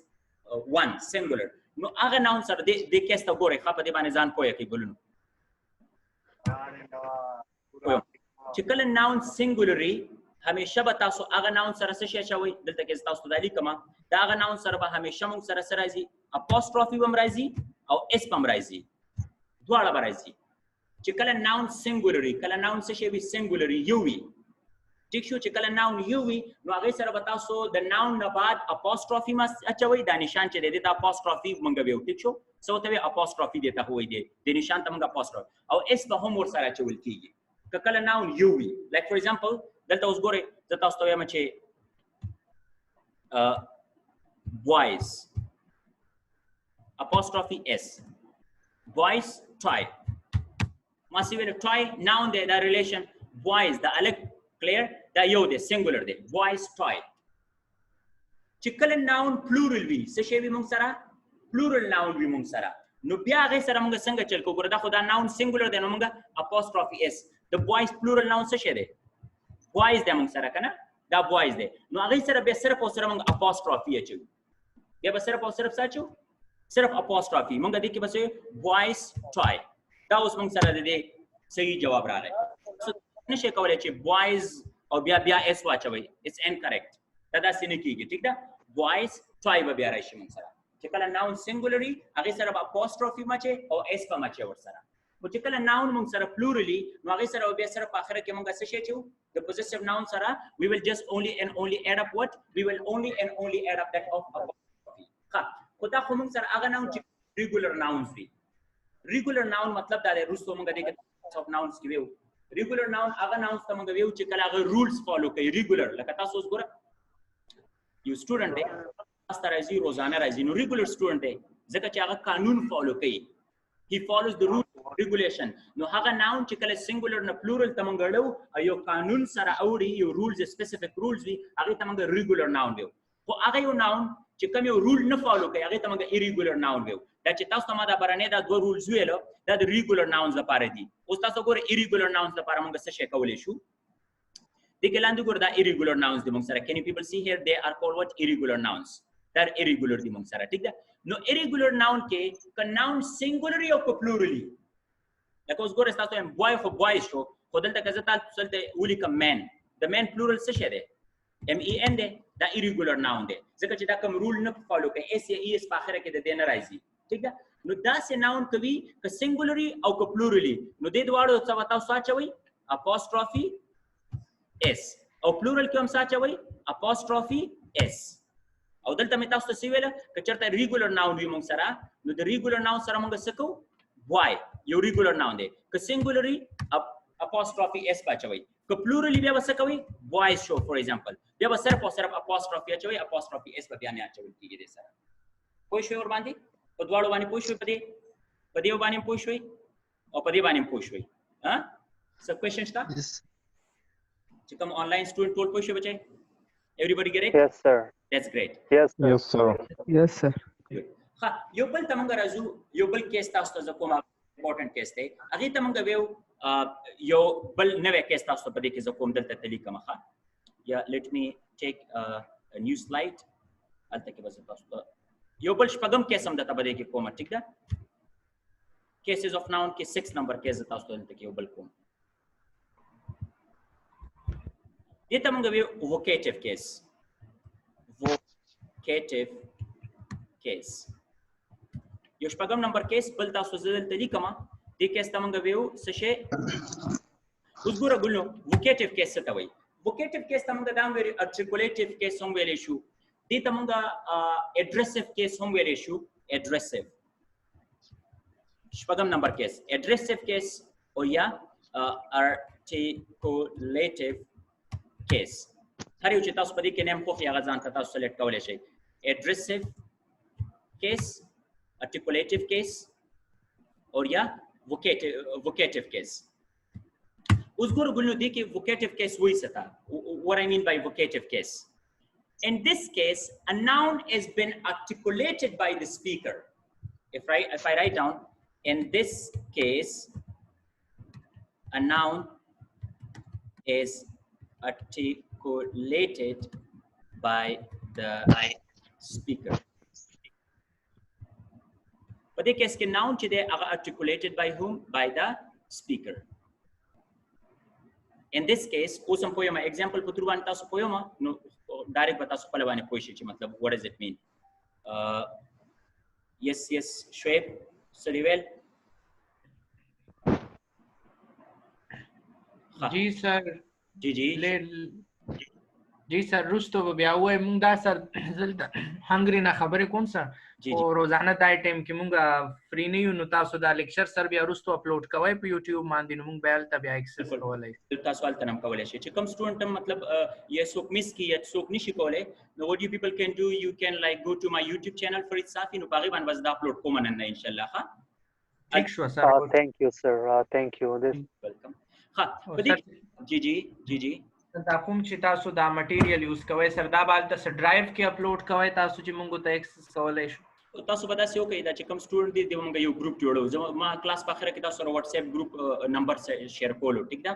one singular no aga noun sir de kesta gore khapa de bane zan poya ki bolun chekala noun singularly همیشه به تاسو هغه ناون سره څه شي چوي دلته کې تاسو د لیکما دا هغه ناون سره به همیشه موږ سره سره راځي اپوسټروفي هم راځي او اس هم راځي دواړه به راځي چې کله ناون سنگولري کله ناون څه شي وي سنگولري یو وي ټیک شو چې کله ناون یو وي نو هغه سره به تاسو د ناون نه بعد اپوسټروفي ما اچوي دا نشان چې دی دا اپوسټروفي مونږ ویو ټیک شو څه ته وي اپوسټروفي دی ته وایي دی د نشان ته مونږ اپوسټروفي او اس به هم ور سره چول کیږي کله ناون یو وي لایک فور ایگزامپل دلته اوس ګوره زه تاسو ته وایم چې boys apostrophe s boys toy ما سی ویل toy noun دی دا relation boys دا الګ clear دا یو دی singular دی boys toy چې کله noun plural وي څه شی وي موږ سره plural noun وي موږ سره نو بیا هغه سره موږ څنګه چل کو ګوره دا خو دا noun singular دی نو موږ apostrophe s the boys plural noun څه شی دی boys د موږ سره کنه دا boys دی نو هغه سره به صرف او صرف موږ apostrophe اچو بیا به صرف او صرف ساتو صرف apostrophe موږ د کې بس boys toy دا اوس موږ سره د صحیح جواب راغی نشي کولای چې boys او بیا اس واچوي it's incorrect دا سینه کیږي ٹھیک ده boys toy به بیا راشي موږ سره چې کله noun singularly هغه سره apostrophe مچي او اس په مچي ور سره او چې کله noun موږ سره plurally نو هغه سره بیا سره په اخر کې موږ څه شي چو the possessive noun سره we will just only and only add up what we will only and only add up that of apostrophe ها خدا خو موږ سره هغه noun چې regular nouns دي regular noun مطلب دا دی رسو موږ د types of nouns کې ویو regular noun هغه nouns ته موږ ویو چې کله هغه rules follow کوي regular لکه تاسو اوس ګوره یو سټوډنټ دی تاسو راځي روزانه راځي نو regular سټوډنټ دی ځکه چې هغه قانون فالو کوي he follows the rule regulation نو هغه noun چې کله singular نه plural ته موږ غړو یو قانون سره اوري یو rules specific rules وي هغه ته موږ regular noun ویو خو هغه یو noun چې کوم یو rule نه فالو کوي هغه ته موږ irregular noun ویو دا چې تاسو ته ما دا برانه دا دوه rules ویلو دا د regular nouns لپاره دي اوس تاسو ګوره irregular nouns لپاره موږ څه شي کولای شو د کلاندې ګوره دا irregular nouns دي موږ سره can you people see here they are called what irregular nouns دا irregular دي موږ سره ټیک ده نو irregular noun کې ک noun singularly او plurally لکه اوس ګوره تاسو هم boy خو boy شو خو دلته کزه تاسو ته ولي کوم man the man plural څه شه ده m e n ده دا irregular noun ده ځکه چې دا کوم rule نه فالو کوي s یا e s په اخر کې د دې نه راځي ٹھیک ده نو دا سه noun کوي ک singularly او ک plurally نو د دواړو څه تاسو ساتوي apostrophe s او plural کې هم ساتوي apostrophe s او دلته مې تاسو ته سی ویل ک چرته regular noun وي موږ سره نو د regular noun سره موږ څه کوو boy یو regular noun دی ک singularly apostrophe s پچوي ک plurally بیا څه کوي boys شو for example بیا به صرف او صرف apostrophe اچوي apostrophe s په بیان اچول کیږي د سره پوه شو ور باندې په دواړو باندې پوه شو په دې باندې پوه شوي او په دې باندې پوه شوي ها څه کوېشن شته چې کوم آنلاین سټوډنټ ټول پوه شو بچي everybody get it Yes, sir. that's great Yes, sir. Yes, sir. Yes, sir. ها یو بل تمنګ راځو یو بل کیس تاسو ته کوم امپورټنت کیس دی هغه تمنګ ویو یو بل نوې کیس تاسو په دې کې کوم دلته تلیکه مخه یا let me take a new slide الته کې بس تاسو یو بل شپږم کیس هم دته په دې کې کوم ټیک ده cases of noun کې 6 نمبر کیس تاسو دلته کې یو بل کوم دې تمنګ ویو vocative case یو شپږم نمبر کیس بل تاسو زدل طریقه ما دې کیس تمنګ ویو څه شي اوس ګوره ګلو vocative case څه ته وایي vocative case تمنګ دا ویری articulative case هم ویلې شو دې تمنګ addressive case هم ویلې شو addressive شپږم نمبر کیس addressive case او یا articulative case هر یو چې تاسو په دې کې نیم خو یا غزان تاسو سلیکټ کولای شئ addressive case articulative case or yeah vocative case us guru gulnu di ki vocative case hui sata what I mean by vocative case in this case a noun has been articulated by the speaker if I write down in this case a noun is articulated by the speaker په دې کیس کې noun چې دی هغه articulated by whom by the speaker In this case, osam poema example putruan tasu poema no direct bata su palawani poishi matlab what does it mean? Yes, Shoaib, study well. जी sir जी sir रुस्तो بیا وای مونږ دا سر زلته هنګری نه خبره کوم سر او روزانه دا ټایم کې مونږ فری نه یو نو تاسو دا لیکچر سر بیا رستو اپلوډ کوي په یوټیوب باندې نو مونږ بیل ته بیا ایکسس کولای تاسو ول تنم کولای شي چې کوم سټوډنټ مطلب یا څوک مس کی یا څوک نشي کولای نو what you people can do you can like go to my YouTube channel Farid Safi نو باغي باندې بس دا اپلوډ کوم نن ان شاء الله ها ٹھیک شو سر thank you sir thank you this welcome ها جی دا کوم چې تاسو دا مټیریل یوز کوئ سر دا بالته سر ډرایو کې اپلوډ کوئ تاسو چې مونږ ته ایکسس کولای شو تاسو به تاسو کوي دا چې کوم سټوډنټ دی موږ یو ګروپ جوړو ما کلاس په اخر کې تاسو سره واتس اپ ګروپ نمبر شیر کولو ټیک ده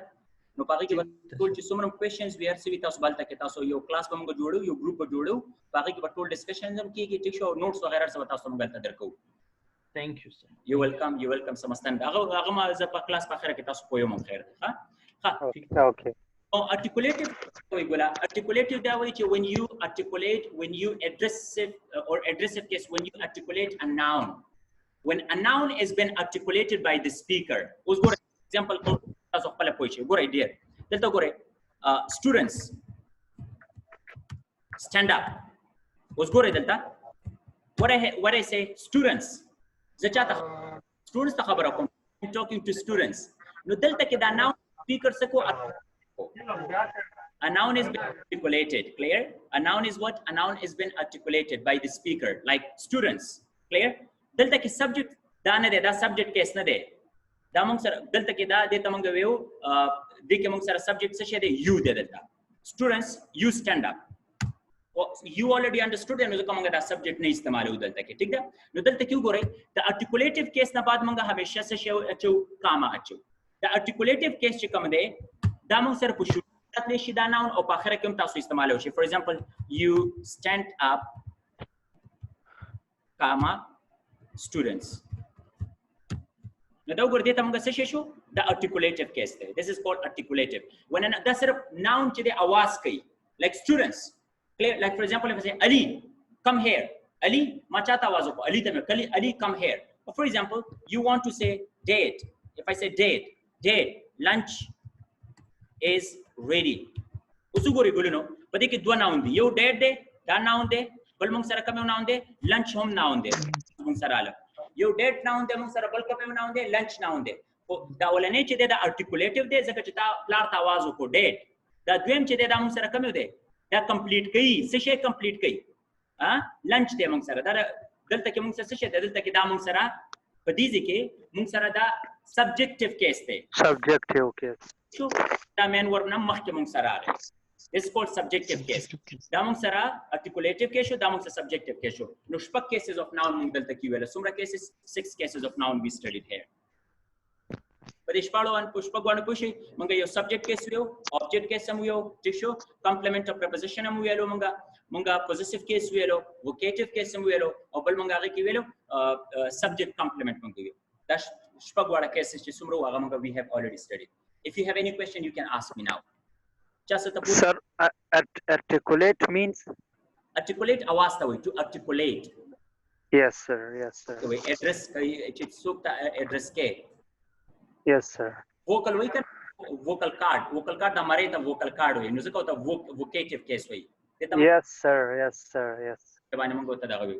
نو پاره کې ټول چې څومره کوېشنز وی ار سی تاسو بالته کې تاسو یو کلاس په موږ جوړو یو ګروپ جوړو پاره کې ټول ډسکشنز هم کیږي ټیک شو نوټس وغیرہ سره تاسو موږ بالته درکو thank you sir you welcome سمستان هغه ما ز په کلاس په اخر کې تاسو پوهیږم خیر ها okay articulative دا وایي چې when you addressive case when you articulate a noun when a noun is been articulated by the speaker اوس ګوره example تاسو خپل پوښي ګوره ډیر دلته ګوره students stand up اوس ګوره دلته what I say students زچاته students ته خبره کوم I'm talking to students نو دلته کې دا noun speaker څه کو A noun is been articulated. Clear? A noun is what? A noun is been articulated by the speaker, like students. Clear? Delta ki subject da na de da subject case na de. Da mong sar delta ki da de tamang view de ke mong sar subject se de you de delta. Students, you stand up. You already understood and usko mong da subject nahi istemal ho delta ki. ठीक है? No delta क्यों go रहे? The articulative case na baad mong hamesha se achu kama achu. The articulative case che kam de da mong sar pushu تاسو شي دا noun او په اخر کې هم تاسو استعمالوي شي for example you stand up comma students نو دا وګورئ ته موږ څه شو دا articulative case دی this is called articulative when دا صرف noun چې د आवाज کوي like students clear like for example if I say Ali come here Ali ما چاته आवाज وکړه Ali ته مې Ali come here for example you want to say date if I say date lunch is ready اوس وګورئ ګلونو په دې کې دوه noun دي یو date دی دا noun دی بل موږ سره کوم noun دی lunch هم noun دی موږ سره اله یو date noun دی موږ سره بل کوم noun دی lunch noun دی او دا ولنې چې دا articulative دی ځکه چې تا پلار ته आवाज وکړو date دا دویم چې دا موږ سره کوم دی دا complete کوي څه شی complete کوي ها lunch دی موږ سره دا دلته کې موږ څه شی دلته کې دا موږ سره په دې کې موږ سره دا subjective case دی subjective case شو دا مین ورب نه مخکې موږ سره راغی this is called subjective case دا موږ سره articulative case شو دا موږ سره subjective case شو نو شپږ cases of noun موږ دلته کې ویل څومره cases 6 cases of noun we studied here په دې شپږ باندې پوښي موږ یو subject case ویو object case هم ویو ٹھیک شو complement of preposition هم ویلو موږ possessive case ویلو vocative case هم ویلو او بل موږ هغه کې ویلو subject complement موږ ویلو دا شپږ وړه cases چې څومره هغه موږ we have already studied if you have any question you can ask me now sir articulate means articulate आवाज ता to articulate yes sir तो address it's Sukta address के yes sir vocal वही कर vocal card दा मरे ता vocal card हुई नुज़े को ता vocative case हुई yes sir के बारे में होता दागा भी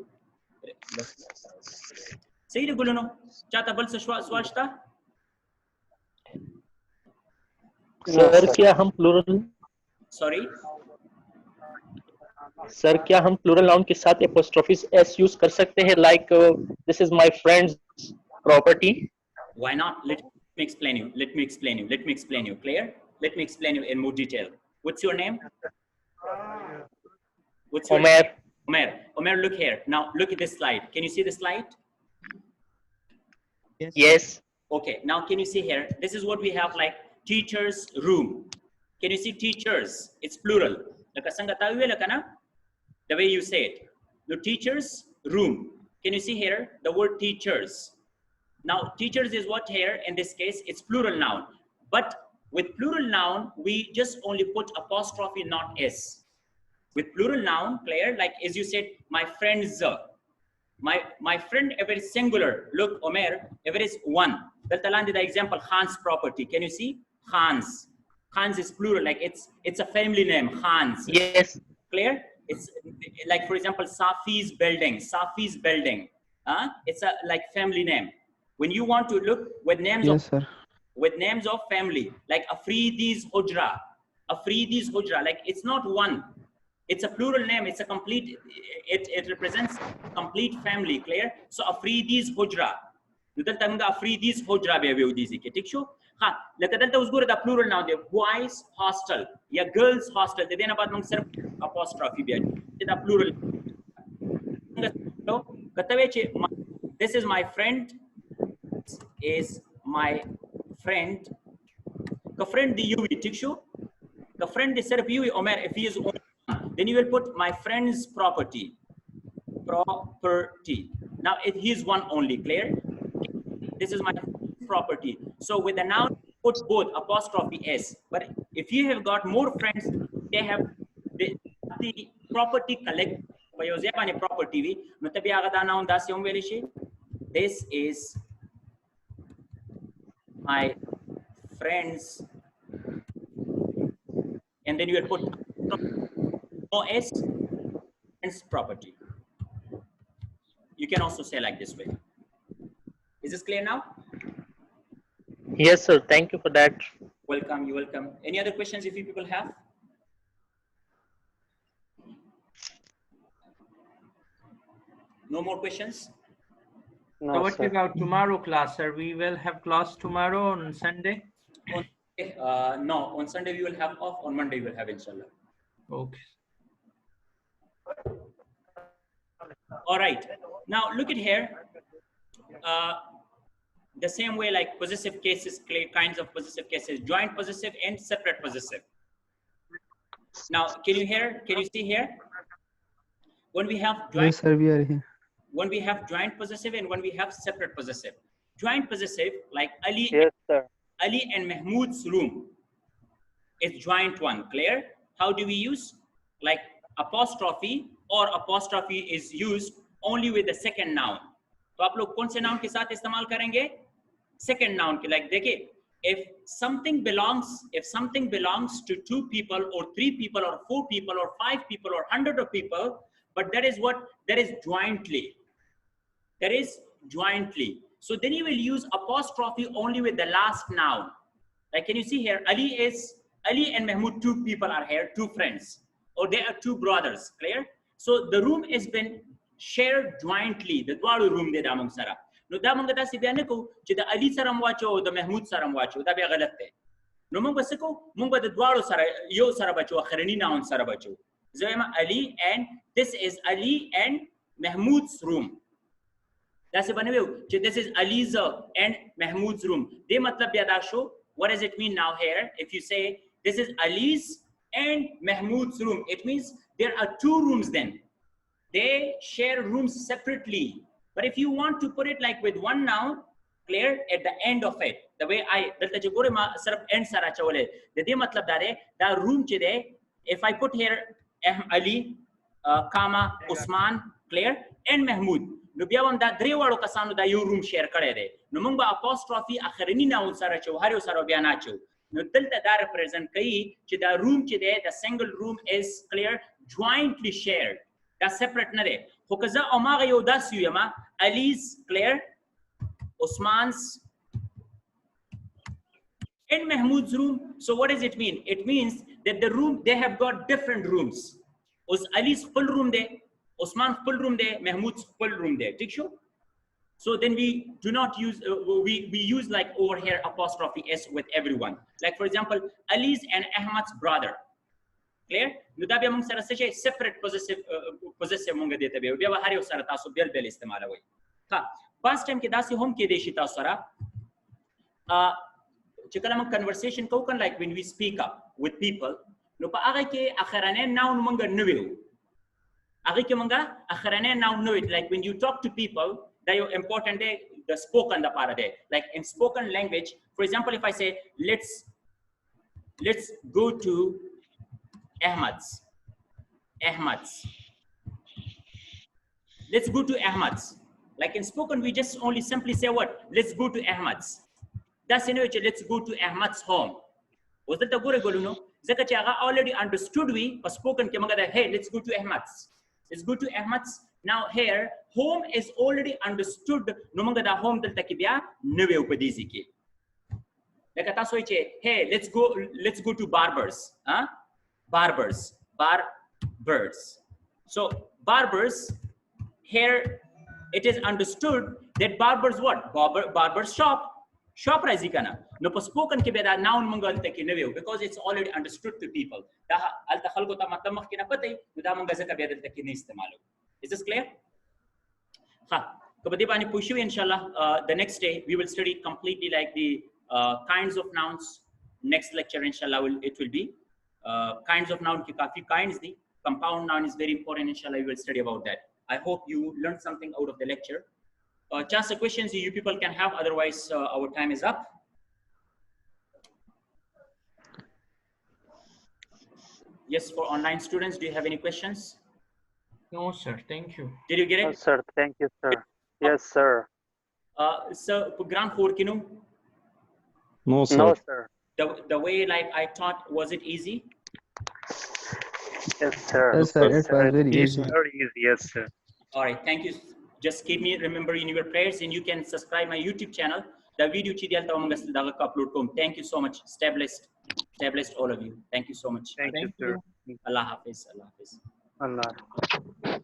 सही है गुलनो चाहता बल से सवाल था सर क्या हम प्लूरल सॉरी सर क्या हम प्लूरल नाउन के साथ एपोस्ट्रोफी एस यूज कर सकते हैं like this is my friends property why not let me explain you clear let me explain you in more detail what's your name Omer look here now look at this slide can you see the slide yes okay now can you see here this is what we have like teacher's room can you see teachers it's plural like the way you say it the teacher's room can you see here the word teachers now teachers is what here in this case it's plural noun but with plural noun, we just only put apostrophe, not s. With plural noun, clear, like as you said, my friends, my friend, if it is singular, look, Omer, if it is one, the example, Khan's property. Can you see? Khan's. Khan's is plural, like it's a family name, Khan's. Yes. Clear? It's like, for example, Safi's building. Safi's building. It's a like family name. When you want to look with names with names of family, like Afridi's Hujra. Afridi's Hujra, like it's not one. It's a plural name. It's a complete. It represents complete family. Clear? So Afridi's Hujra. Nudal tamga Afridi's Hujra be udisi ke. Tik sho? Ha. Lakadal ta usgura da plural now. The boys hostel. Ya girls hostel. They then about mang sir apostrophe be. The plural. So kataveche. This is my friend. Is my friend. Ka friend the UV. Tik sho? Ka friend the sir UV. Omer if he is. Then you will put my friend's property. Property. Now if he is one only, clear? This is my property. So with the noun, put both apostrophe s. But if you have got more friends, they have the property collect. Property. This is my friend's, and then you will put OS and property. You can also say like this way. Is this clear now? Yes, sir. Thank you for that. Welcome. You're welcome. Any other questions if you people have? No more questions? No, So what sir. about tomorrow class, sir? We will have class tomorrow on Sunday? No, on Sunday we will have off. On Monday we will have, inshallah. Okay. All right. Now look at here. The same way like possessive cases, kinds of possessive cases, joint possessive and separate possessive. Now, can you hear? Can you see here? When we have joint, Yes, sir, we are here. when we have joint possessive and when we have separate possessive. Joint possessive, like Ali, Yes, sir. Ali and Mahmoud's room is joint one. Clear? How do we use? Like apostrophe or apostrophe is used only with the second noun. तो आप लोग कौन से noun के साथ इस्तेमाल करेंगे? Second noun के, like देखिए, if something belongs to 2 people or 3 people or 4 people or 5 people or 100 of people, but that is jointly. That is jointly. So then you will use apostrophe only with the last noun. Like, can you see here? Ali and Mahmoud, 2 people are here, 2 friends, or they are 2 brothers. Clear? So the room has been shared jointly. The dwaru room de damong sara. No da mong ta si biane ko che da Ali saram wacho, da Mahmoud saram wacho, da be galat te. No mong basiko mong ba da dwaru sara yo sara bacho akhrani noun sara bacho. Zoema Ali, and this is Ali and Mahmoud's room. That's it. This is Ali's and Mahmoud's room. De matlab yada show. What does it mean now here? If you say this is Ali's and Mahmoud's room, it means there are 2 rooms then. They share rooms separately. But if you want to put it like with one noun, clear, at the end of it, the way I end sara chawale. The matlab dare the room chide. If I put here Ali, Kama, Usman, clear, and Mahmoud. No biawam da drewalo kasano da you room share kare de. No mungba apostrophe akhirini noun sara chaw hario sara bianacho. No delta da represent kai che the room chide, the single room is clear, jointly shared. That's separate nare. Hokaza omaga yo das yama Ali's, clear, Usman's and Mahmoud's room. So what does it mean? It means that the room, they have got different rooms. Ali's full room there, Usman's full room there, Mahmoud's full room there. So then we do not use, we use like over here apostrophe S with everyone. Like for example, Ali's and Ahmad's brother. Clear? Nudabi among sara seche separate possessive munga deta be. Biya hari usara taso bel istemala way. Ha. Past time ke dasi home ke deshi tasara. Chikalamang conversation ko kan like when we speak up with people. No pa agay ke akharanen noun munga nuweo. Agay ke munga akharanen noun nuweo. Like when you talk to people, that you important day the spoken the para day. Like in spoken language, for example, if I say let's let's go to Ahmad's. Let's go to Ahmad's. Like in spoken, we just only simply say what? Let's go to Ahmad's. That's in which let's go to Ahmad's home. Was that the good goal? No. Zakachaga already understood we but spoken kemagada. Hey, let's go to Ahmad's. Let's go to Ahmad's. Now here, home is already understood. No mangada home del takibya neve upadizi ki. Like hey, let's go to barbers. Huh? Barbers. So barbers, here it is understood that barbers what? Barber's shop. Shop razikana. No spoken ke beda noun mangal take neve because it's already understood to people. Da al takhalko ta matamkh kina patay da manga zaka beda take ne istemalo. Is this clear? Ha. So badi pani pushu inshallah the next day we will study completely like the kinds of nouns. Next lecture inshallah it will be kinds of noun ki kafi kinds the compound noun is very important inshallah we will study about that. I hope you learned something out of the lecture. Just the questions you people can have, otherwise our time is up. Yes, for online students, do you have any questions? No, sir. Thank you. Did you get it? No, sir. Thank you, sir. Yes, sir. Sir, Grand Four, Kinu? No, sir. No, sir. The way like I taught, was it easy? Yes, sir. Yes, sir. It was very It's easy. very easy. Yes, sir. All right, thank you. Just keep me remember in your prayers, and you can subscribe my YouTube channel. The video chidiyal tawamangas daga upload kom. Thank you so much. Stay blessed all of you. Thank you so much. Thank you, sir. Allah Hafiz. Allah Hafiz. Allah.